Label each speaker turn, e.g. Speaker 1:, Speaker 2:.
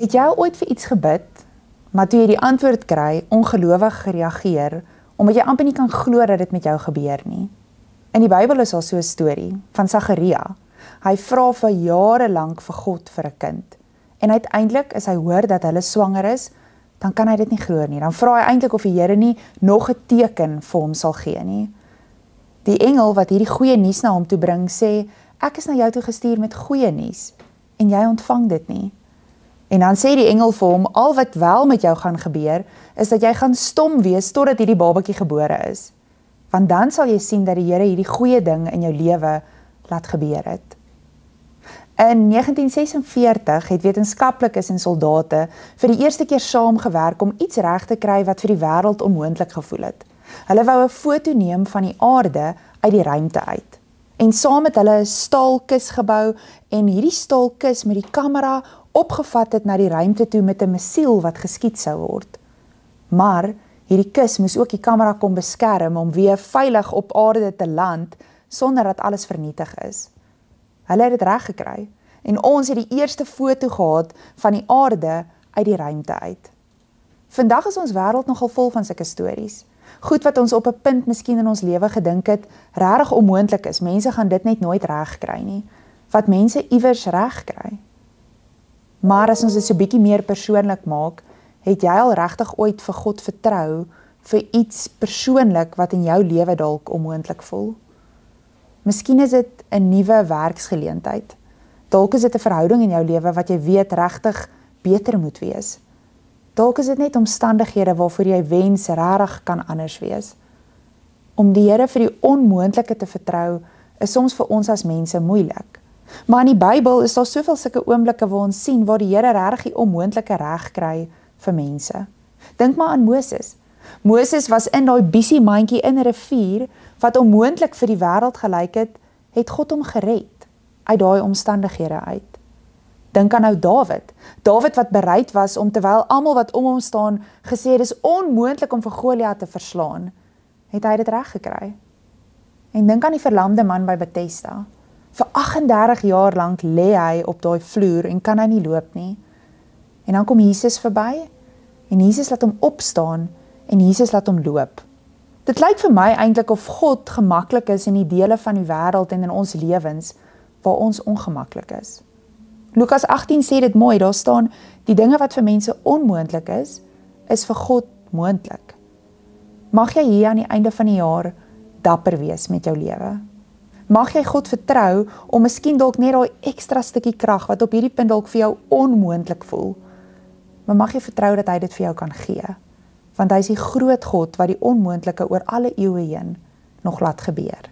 Speaker 1: Het jy al ooit vir iets gebid, maar toe jy die antwoord kry, ongelowig gereageer, omdat jy amper nie kan glo dat dit met jou gebeur nie? In die Bybel is daar so 'n storie van Sagaria. Hy vra vir jare lank vir God vir 'n kind. En uiteindelik as hy hoor dat hulle swanger is, dan kan hy dit nie glo nie. Dan vra hy eintlik of die Here nie nog 'n teken vir hom sal gee nie. Die engel wat hierdie goeie nuus na hom toe bring, sê, ek is na jou toe gestuur met goeie nuus, en jy ontvang dit nie. En dan sê die engel vir hom, al wat wel met jou gaan gebeur, is dat jy gaan stom wees totdat hierdie babatjie gebore is. Want dan sal jy sien dat die Here hierdie goeie ding in jou lewe laat gebeur het. In 1946 het wetenskaplikes en soldate vir die eerste keer saamgewerk om iets reg te kry wat vir die wêreld onmoontlik gevoel het. Hulle wou 'n foto neem van die aarde uit die ruimte uit. En saam het hulle 'n staalkus gebou en hierdie staalkus met die kamera opgevat het na die ruimte toe met 'n missiel wat geskiet sou word. Maar hierdie kus moes ook die kamera kon beskerm om weer veilig op aarde te land sonder dat alles vernietig is. Hulle het dit reg gekry en ons het die eerste foto gehad van die aarde uit die ruimte uit. Vandag is ons wêreld nogal vol van sulke stories. Goed wat ons op 'n punt miskien in ons lewe gedink het, regtig onmoontlik is. Mense gaan dit net nooit reg kry nie. Wat mense iewers reg kry. Maar as ons dit so bietjie meer persoonlik maak, het jy al regtig ooit vir God vertrou vir iets persoonlik wat in jou lewe dalk onmoontlik voel? Miskien is dit 'n nuwe werksgeleentheid. Dalk is dit 'n verhouding in jou lewe wat jy weet regtig beter moet wees. Dalk is dit net omstandighede waarvoor jy wens regtig kan anders wees. Om die Here vir die onmoontlike te vertrou, is soms vir ons as mense moeilik. Maar in die Bybel is daar soveel sulke oomblikke waar ons sien waar die Here regtig die onmoontlike reg kry vir mense. Dink maar aan Moses. Moses was in daai busy mandjie in 'n rivier wat onmoontlik vir die wêreld gelyk het God hom gered uit daai omstandighede uit. Dink aan nou Dawid. Dawid wat bereid was om terwyl almal wat om hom staan gesê dis onmoontlik om vir Goliat te verslaan, het hy dit reg gekry. En dink aan die verlamde man by Bethesda. Vir 38 jaar lank lê hy op daai vloer en kan hy nie loop nie. En dan kom Jesus verby en Jesus laat hom opstaan en Jesus laat hom loop. Dit lyk vir my eintlik of God gemaklik is in die dele van die wêreld en in ons lewens waar ons ongemaklik is. Lukas 18 sê dit mooi, daar staan, die dinge wat vir mense onmoontlik is vir God moontlik. Mag jy hier aan die einde van die jaar dapper wees met jou lewe. Mag jy God vertrou om miskien dalk net daai ekstra stukkie krag wat op hierdie punt dalk vir jou onmoontlik voel. Maar mag jy vertrou dat hy dit vir jou kan gee. Want hy is die groot God wat die onmoontlike oor alle eeue heen nog laat gebeur.